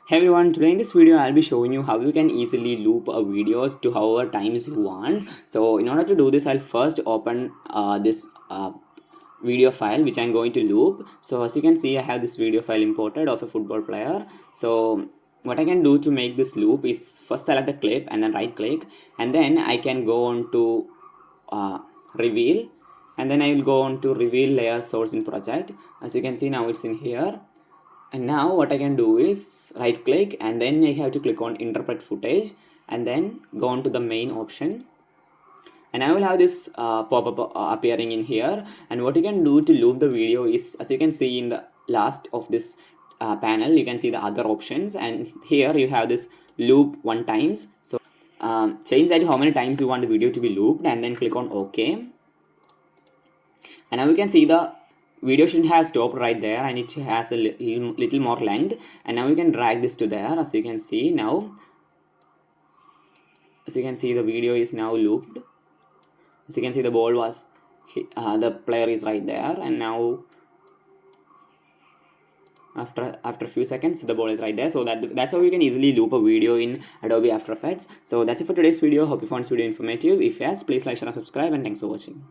Hey everyone, today in this video I'll be showing you how you can easily loop videos to however times you want. So in order to do this, I'll first open this video file which I'm going to loop. So as you can see, I have this video file imported of a football player. So what I can do to make this loop is first select the clip and then right click, and then I can go on to reveal, and then I will go on to reveal layer source in project. As you can see, now it's in here. And now what I can do is right click, and then I have to click on interpret footage, and then go on to the main option, and I will have this pop-up appearing in here. And what you can do to loop the video is, as you can see in the last of this panel, you can see the other options, and here you have this loop one times. So change that how many times you want the video to be looped, and then click on OK. And now you can see the video should have stopped right there, and it has a little more length. And now you can drag this to there. As you can see now, as you can see, the video is now looped. As you can see, the ball was the player is right there, and now after a few seconds the ball is right there. So that's how you can easily loop a video in Adobe After Effects. So that's it for today's video. Hope you found this video informative. If yes, please like, share and subscribe, and thanks for watching.